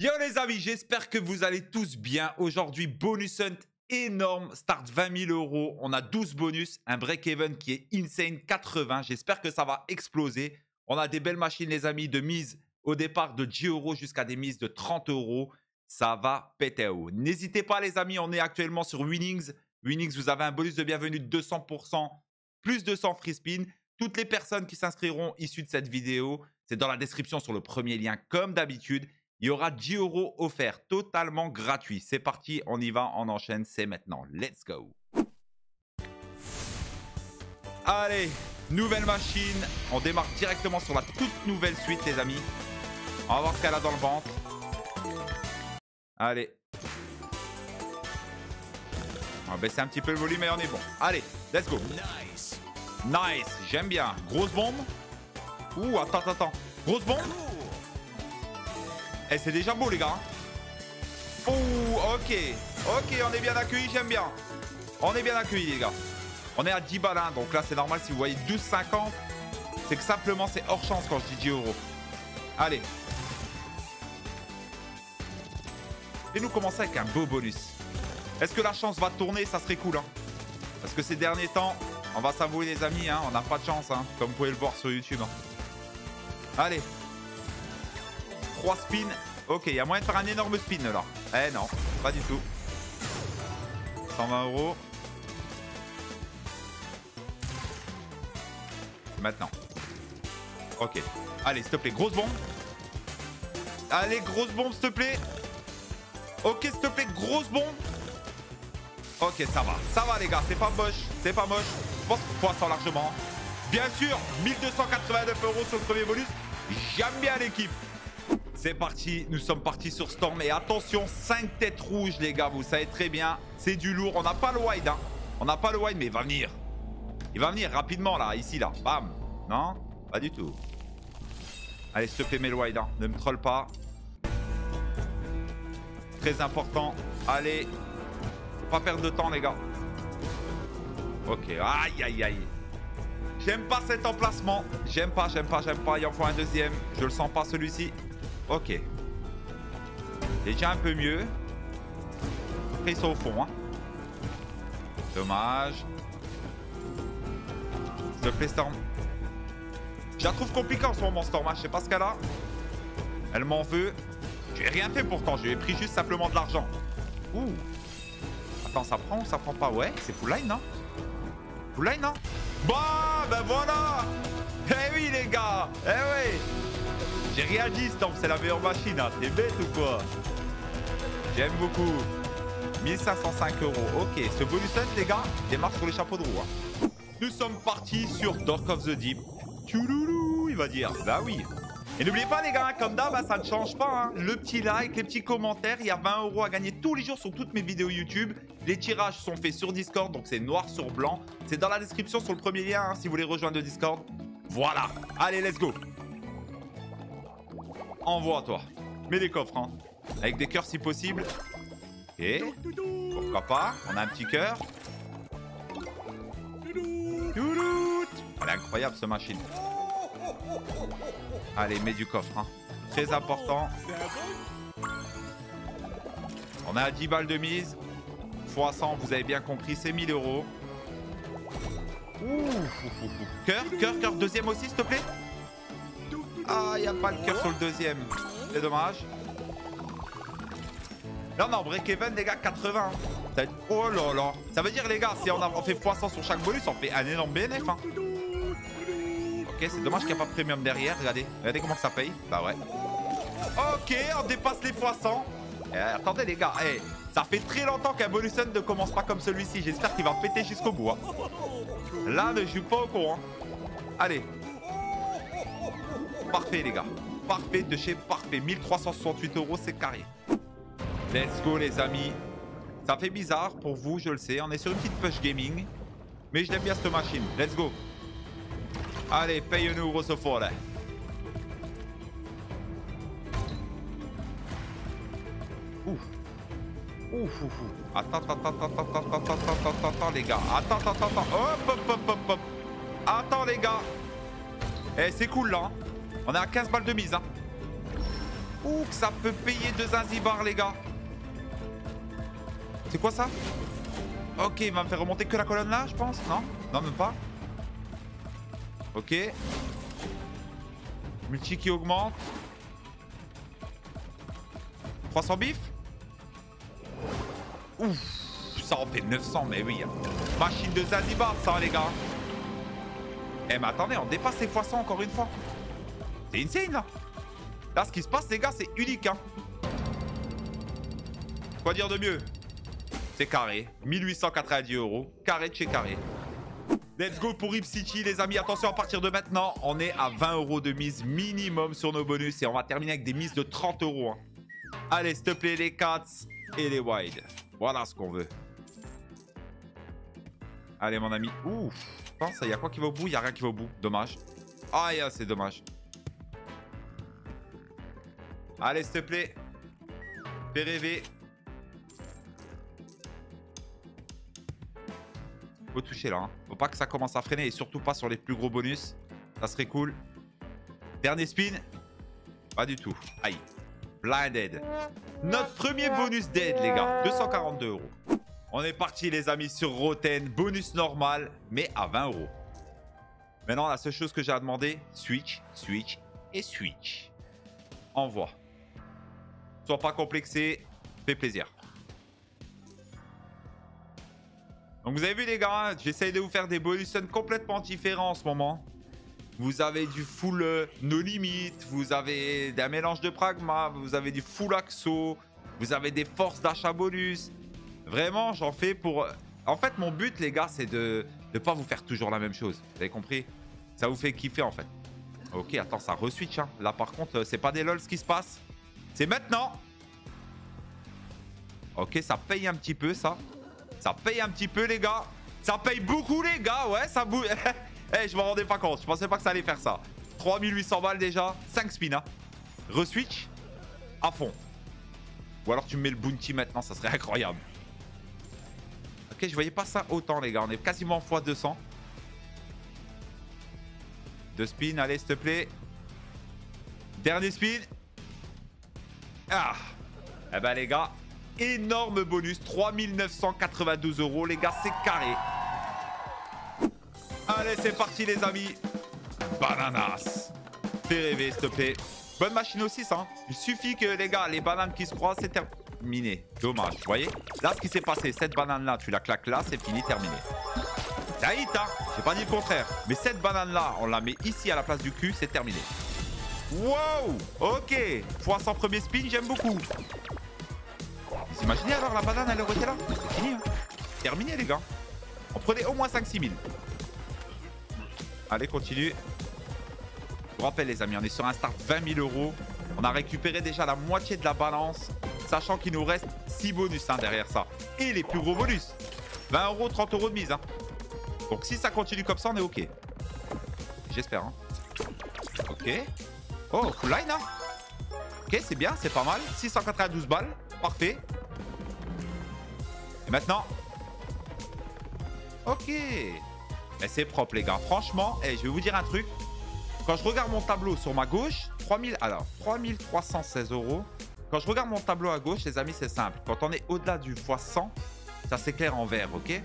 Yo les amis, j'espère que vous allez tous bien. Aujourd'hui, bonus hunt énorme, start 20 000 €. On a 12 bonus, un break-even qui est insane, 80. J'espère que ça va exploser. On a des belles machines les amis, de mise au départ de 10 € jusqu'à des mises de 30 €. Ça va péter haut. N'hésitez pas les amis, on est actuellement sur Winnings. Winnings, vous avez un bonus de bienvenue de 200%, plus 200 free spin. Toutes les personnes qui s'inscriront issues de cette vidéo, c'est dans la description sur le premier lien comme d'habitude. Il y aura 10 € offerts, totalement gratuit. C'est parti, on y va, on enchaîne, c'est maintenant. Let's go. Allez, nouvelle machine. On démarre directement sur la toute nouvelle suite, les amis. On va voir ce qu'elle a dans le ventre. Allez. On va baisser un petit peu le volume et on est bon. Allez, let's go. Nice. Nice, j'aime bien. Grosse bombe. Ouh, attends. Grosse bombe. Eh, c'est déjà beau, les gars. Oh, ok. Ok, on est bien accueillis, j'aime bien. On est bien accueillis, les gars. On est à 10 balles, hein, donc là, c'est normal. Si vous voyez 12,50, c'est que simplement, c'est hors chance quand je dis 10 €. Allez. Et nous commencer avec un beau bonus. Est-ce que la chance va tourner? Ça serait cool, hein. Parce que ces derniers temps, on va s'avouer, les amis, hein, on n'a pas de chance, hein, comme vous pouvez le voir sur YouTube. Hein. Allez. 3 spins. Ok, il y a moyen de faire un énorme spin là. Eh non, pas du tout. 120 €. Maintenant. Ok. Allez, s'il te plaît, grosse bombe. Allez, grosse bombe, s'il te plaît. Ok, s'il te plaît, grosse bombe. Ok, ça va. Ça va, les gars. C'est pas moche. C'est pas moche. Je pense poisson largement. Bien sûr, 1289 € sur le premier bonus. J'aime bien l'équipe. C'est parti, nous sommes partis sur Storm. Et attention, 5 têtes rouges, les gars. Vous savez très bien, c'est du lourd. On n'a pas le wide, hein. On n'a pas le wide, mais il va venir. Il va venir rapidement, là, ici, là. Bam. Non, pas du tout. Allez, s'il te plaît, mets le wide, hein. Ne me troll pas. Très important. Allez. Faut pas perdre de temps, les gars. Ok, aïe. J'aime pas cet emplacement. J'aime pas. Il en faut un deuxième. Je le sens pas, celui-ci. Ok. Déjà un peu mieux. Après, ils sont au fond. Hein. Dommage. S'il te plaît, Storm. Je la trouve compliquée en ce moment, Storm. Hein. Je sais pas ce qu'elle a. Elle m'en veut. Je lui ai rien fait pourtant. Je lui ai pris juste simplement de l'argent. Ouh. Attends, ça prend ou ça prend pas? Ouais, c'est full line, non? Full line, non? Bah, ben voilà. Eh oui, les gars. Eh oui. J'ai rien dit, Storm, c'est la meilleure machine. Hein. T'es bête ou quoi? J'aime beaucoup. 1505 €. Ok, ce bonus hunt, les gars, démarre sur les chapeaux de roue. Hein. Nous sommes partis sur Dark of the Deep. Tchouloulou, il va dire. Bah oui. Et n'oubliez pas, les gars, hein, comme d'hab, ça ne change pas. Hein. Le petit like, les petits commentaires. Il y a 20 € à gagner tous les jours sur toutes mes vidéos YouTube. Les tirages sont faits sur Discord, donc c'est noir sur blanc. C'est dans la description sur le premier lien, hein, si vous voulez rejoindre le Discord. Voilà. Allez, let's go. Envoie, toi. Mets des coffres, hein. Avec des cœurs si possible. Et pourquoi pas. On a un petit cœur. Elle est incroyable, cette machine. Allez, mets du coffre. Hein. Très important. On a 10 balles de mise. Fois 100, vous avez bien compris, c'est 1000 €. Cœur, deuxième aussi, s'il te plaît. Ah, il n'y a pas le cœur sur le deuxième. C'est dommage. Non, break-even, les gars, 80. Ça va être... Oh là là. Ça veut dire, les gars, si on fait x100 sur chaque bonus, on fait un énorme BNF. Hein. Ok, c'est dommage qu'il n'y a pas de premium derrière. Regardez comment ça paye. Bah ouais. Ok, on dépasse les x100. Attendez, les gars. Hey, ça fait très longtemps qu'un bonus hunt ne commence pas comme celui-ci. J'espère qu'il va péter jusqu'au bout. Hein. Là, ne joue pas au con. Hein. Allez. Parfait, les gars. Parfait de chez parfait. 1368 €, c'est carré. Let's go, les amis. Ça fait bizarre pour vous, je le sais. On est sur une petite push gaming. Mais je l'aime bien, cette machine. Let's go. Allez, paye-nous, grosso fort. Ouf. Attends, les gars. Attends. Hop. Attends, les gars. Eh, c'est cool, là. On est à 15 balles de mise, hein. Ouh, que ça peut payer de Zanzibar, les gars. C'est quoi ça? Ok, il va me faire remonter que la colonne là, je pense. Non? Non, même pas. Ok. Multi qui augmente. 300 bif. Ouf, ça en fait 900, mais oui. Machine de Zanzibar, ça, les gars. Eh, mais attendez, on dépasse les x100 encore une fois. C'est insane, là. Là, ce qui se passe, les gars, c'est unique, hein. Quoi dire de mieux? C'est carré. 1890 €. Carré de chez carré. Let's go pour Rip City, les amis. Attention, à partir de maintenant, on est à 20 € de mise minimum sur nos bonus. Et on va terminer avec des mises de 30 €. Hein. Allez, s'il te plaît, les cats et les wide. Voilà ce qu'on veut. Allez, mon ami. Ouf. Il y a quoi qui va au bout? Il n'y a rien qui va au bout. Dommage. Ah, c'est dommage. Allez, s'il te plaît. Fais rêver. Faut toucher là. Hein. Faut pas que ça commence à freiner. Et surtout pas sur les plus gros bonus. Ça serait cool. Dernier spin. Pas du tout. Aïe. Blinded. Notre premier bonus dead, les gars. 242 €. On est parti, les amis, sur Roten. Bonus normal, mais à 20 €. Maintenant, la seule chose que j'ai à demander, switch, switch et switch. Envoie. Sois pas complexé. Fais plaisir. Donc, vous avez vu, les gars, hein, j'essaye de vous faire des bonus complètement différents en ce moment. Vous avez du full no limit, vous avez un mélange de pragma, vous avez du full axo, vous avez des forces d'achat bonus. Vraiment, j'en fais pour... En fait, mon but, les gars, c'est de ne pas vous faire toujours la même chose. Vous avez compris? Ça vous fait kiffer, en fait. Ok, attends, ça re-switch. Hein. Là, par contre, c'est pas des lol ce qui se passe. C'est maintenant. Ok, ça paye un petit peu, ça. Ça paye un petit peu, les gars. Ça paye beaucoup, les gars. Ouais, ça bouge. Eh, je m'en rendais pas compte. Je pensais pas que ça allait faire ça. 3800 balles déjà. 5 spins. Hein. Re-switch. À fond. Ou alors tu me mets le bounty maintenant. Ça serait incroyable. Ok, je voyais pas ça autant, les gars. On est quasiment x200. 2 spins. Allez, s'il te plaît. Dernier spin. Ah. Eh ben, les gars. Énorme bonus. 3992 €. Les gars, c'est carré. Allez, c'est parti, les amis. Bananas. Fais rêver, s'il te plaît. Bonne machine aussi, ça. Hein. Il suffit que, les gars, les bananes qui se croisent, c'est terminé. Dommage, vous voyez? Là, ce qui s'est passé, cette banane-là, tu la claques là, c'est fini, terminé. Ça hit, hein. J'ai pas dit le contraire. Mais cette banane-là, on la met ici à la place du cul, c'est terminé. Wow. Ok. x100 premier spin, j'aime beaucoup. Vous imaginez alors la banane, elle aurait été là? C'est fini, hein. Terminé, les gars. On prenait au moins 5-6 000. Allez, continue. Je vous rappelle, les amis, on est sur un start 20 000 €. On a récupéré déjà la moitié de la balance, sachant qu'il nous reste 6 bonus hein, derrière ça. Et les plus gros bonus. 20 €, 30 € de mise. Hein. Donc si ça continue comme ça, on est OK. J'espère. Hein. OK. Oh, full line. Hein. OK, c'est bien, c'est pas mal. 692 balles. Parfait. Et maintenant... OK. Mais c'est propre, les gars. Franchement, je vais vous dire un truc. Quand je regarde mon tableau sur ma gauche, 3316 €. Quand je regarde mon tableau à gauche, les amis, c'est simple. Quand on est au-delà du x100, ça s'éclaire en vert, ok?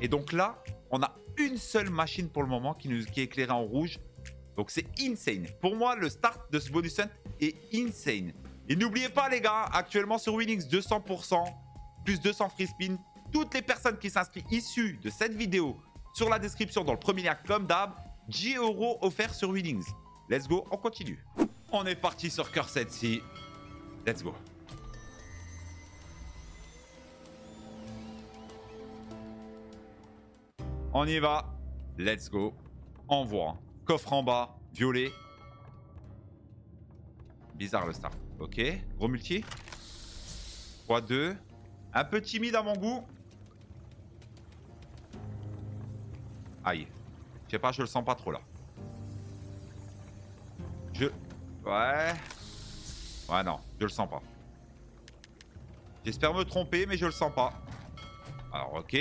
Et donc là, on a une seule machine pour le moment qui est éclairée en rouge. Donc c'est insane. Pour moi, le start de ce bonus hunt est insane. Et n'oubliez pas, les gars, actuellement sur Winings, 200%, plus 200 free spin. Toutes les personnes qui s'inscrivent issues de cette vidéo, sur la description, dans le premier lien, comme d'hab, 10 € offerts sur Winnings. Let's go, on continue. On est parti sur Cursed Sea. Let's go. On y va. Let's go. Envoie. Coffre en bas, violet. Bizarre le start. Ok, gros multi. x2. Un peu timide à mon goût. Aïe. Je sais pas, je le sens pas trop là. Ouais. Ouais, non, je le sens pas. J'espère me tromper, mais je le sens pas. Alors, ok.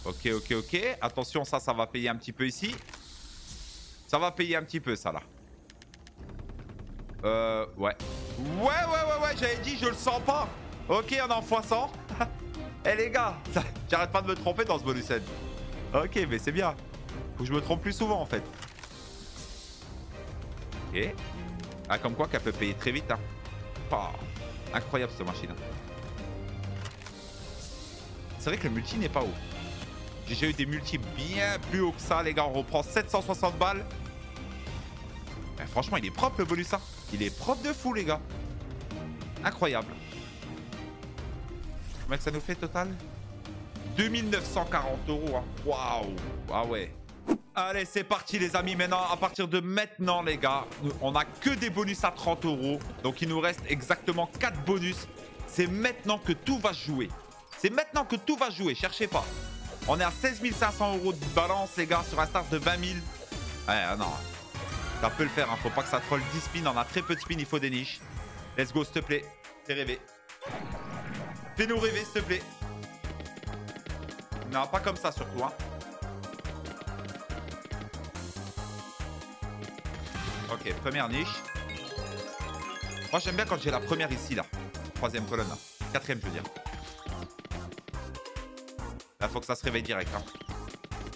Ok, ok, ok. Attention, ça va payer un petit peu ici. Ça va payer un petit peu, ça, là. Ouais. Ouais, j'avais dit, je le sens pas. Ok, on est en x100. Eh les gars, j'arrête pas de me tromper dans ce bonus end. Ok, mais c'est bien. Faut que je me trompe plus souvent en fait. Ok. Ah, comme quoi qu'elle peut payer très vite. Hein. Oh, incroyable cette machine. C'est vrai que le multi n'est pas haut. J'ai déjà eu des multis bien plus hauts que ça, les gars. On reprend 760 balles. Ben, franchement, il est propre le bonus. Hein. Il est propre de fou, les gars. Incroyable. Combien que ça nous fait total? 2940 €. Hein. Waouh. Ah ouais. Allez, c'est parti, les amis. Maintenant, à partir de maintenant, les gars, on n'a que des bonus à 30 €. Donc, il nous reste exactement 4 bonus. C'est maintenant que tout va se jouer. C'est maintenant que tout va se jouer. Cherchez pas. On est à 16 500 € de balance, les gars, sur un start de 20 000. Ouais, non. Ça peut le faire. Hein. Faut pas que ça troll 10 spins. On a très peu de spins. Il faut des niches. Let's go, s'il te plaît. Fais rêver. Fais-nous rêver, s'il te plaît. Non, pas comme ça, surtout. Hein. Ok, première niche. Moi, j'aime bien quand j'ai la première ici, là. Troisième colonne, là. Quatrième, je veux dire. Là, faut que ça se réveille direct. Hein.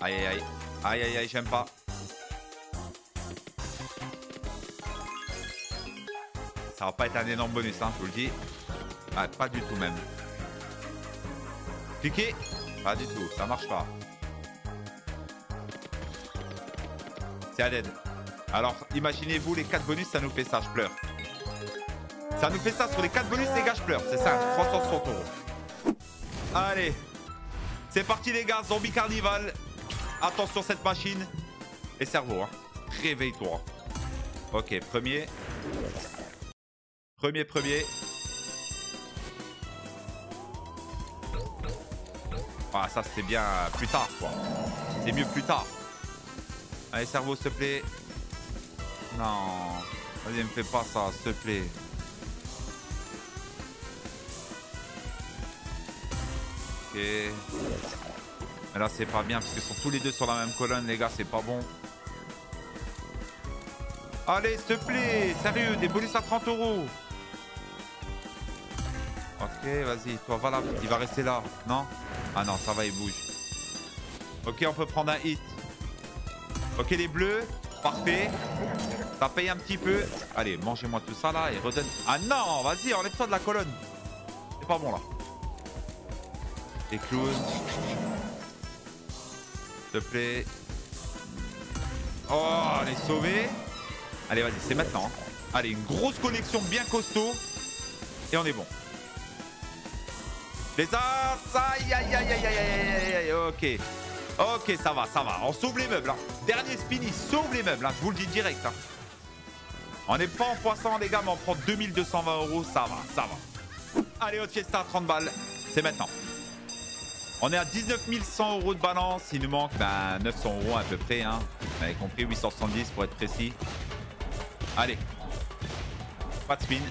Aïe, aïe, aïe. Aïe, aïe, aïe, j'aime pas. Ça va pas être un énorme bonus, hein, je vous le dis. Ah, pas du tout, même. Cliquez. Pas du tout, ça marche pas. C'est à l'aide. Alors, imaginez-vous, les 4 bonus, ça nous fait ça, je pleure. Ça nous fait ça sur les 4 bonus, les gars, je pleure. C'est ça, 360 €. Allez. C'est parti, les gars, Zombie Carnival. Attention, cette machine. Et cerveau, hein. Réveille-toi. Ok, premier. Premier. Ah, ça, c'était bien plus tard, quoi. C'est mieux plus tard. Allez, cerveau, s'il te plaît. Non. Vas-y, me fais pas ça, s'il te plaît. Ok. Mais là, c'est pas bien parce qu'ils sont tous les deux sur la même colonne, les gars. C'est pas bon. Allez, s'il te plaît. Sérieux, des bonus à 30 €. Ok, vas-y. Toi, va là. Il va rester là. Non? Ah non, ça va, il bouge. Ok, on peut prendre un hit. Ok, les bleus. Parfait. Ça paye un petit peu. Allez, mangez-moi tout ça là et redonne. Ah non, vas-y, enlève-toi de la colonne. C'est pas bon là. Les clowns. S'il te plaît. Oh, elle est sauvée. Allez, vas-y, c'est maintenant. Hein. Allez, une grosse connexion bien costaud. Et on est bon. Les as. Aïe, aïe, aïe, aïe, aïe, aïe, ok. Ok, ça va. On sauve les meubles. Hein. Dernier spin, il sauve les meubles. Hein. Je vous le dis direct. Hein. On n'est pas en x100, les gars, mais on prend 2220 €. Ça va. Allez, Hot Fiesta, 30 balles. C'est maintenant. On est à 19 100 € de balance. Il nous manque 900 € à peu près. Hein. Vous avez compris, 870 pour être précis. Allez. Pas de spin.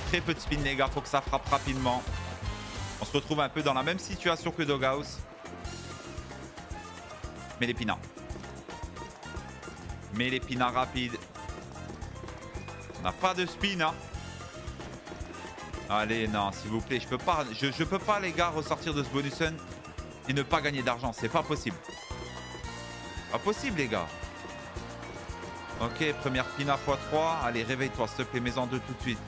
Très peu de spin, les gars. Faut que ça frappe rapidement. On se retrouve un peu dans la même situation que Doghouse. Mais les pinards. Rapides. On n'a pas de spin, hein. Allez, non, s'il vous plaît. Je peux pas, les gars, ressortir de ce bonus run et ne pas gagner d'argent. C'est pas possible. Pas possible, les gars. Ok, première pina x3. Allez, réveille-toi, s'il te plaît. Mets-en 2 tout de suite.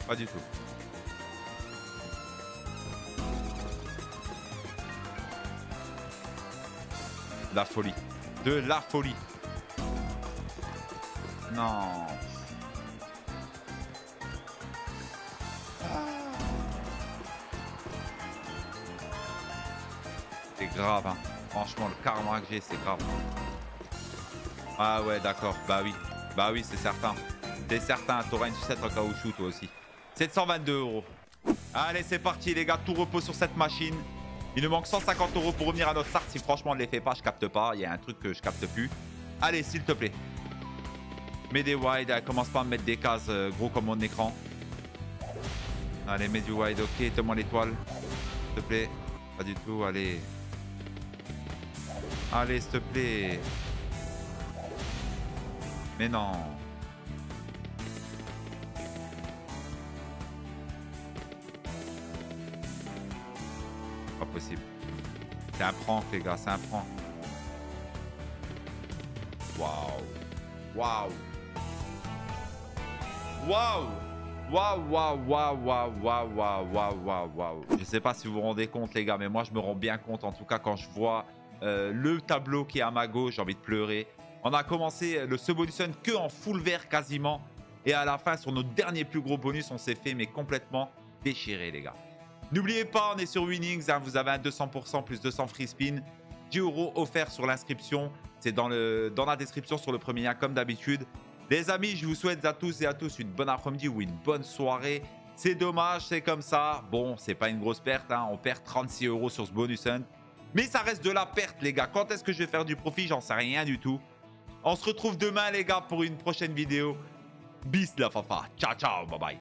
Pas du tout. La folie. De la folie. Non. C'est grave, hein. Franchement, le karma que j'ai, c'est grave. Ah ouais, d'accord. Bah oui, c'est certain. C'est certain. T'auras une sucette en caoutchouc, toi aussi. 722 €. Allez, c'est parti, les gars. Tout repose sur cette machine. Il nous manque 150 € pour revenir à notre start. Si franchement on ne les fait pas, je capte pas. Il y a un truc que je capte plus. Allez, s'il te plaît. Mets des wide. Commence pas à me mettre des cases gros comme mon écran. Allez, mets du wide. Ok, donne-moi l'étoile. S'il te plaît. Pas du tout. Allez. Allez, s'il te plaît. Mais non. Pas possible. C'est un prank, les gars, c'est un prank. Waouh. Waouh. Waouh. Waouh, waouh, waouh, waouh, waouh, waouh, waouh, waouh, waouh. Je sais pas si vous vous rendez compte, les gars, mais moi, je me rends bien compte. En tout cas, quand je vois le tableau qui est à ma gauche, j'ai envie de pleurer. On a commencé le Subvolution que en full vert quasiment. Et à la fin, sur nos derniers plus gros bonus, on s'est fait mais complètement déchirer, les gars. N'oubliez pas, on est sur Winnings. Hein, vous avez un 200% plus 200 free spin. 10 € offerts sur l'inscription. C'est dans la description sur le premier lien, comme d'habitude. Les amis, je vous souhaite à tous et à tous une bonne après-midi ou une bonne soirée. C'est dommage, c'est comme ça. Bon, c'est pas une grosse perte. Hein. On perd 36 € sur ce bonus hunt. Mais ça reste de la perte, les gars. Quand est-ce que je vais faire du profit? J'en sais rien du tout. On se retrouve demain, les gars, pour une prochaine vidéo. Bis la fafa. Ciao, ciao. Bye bye.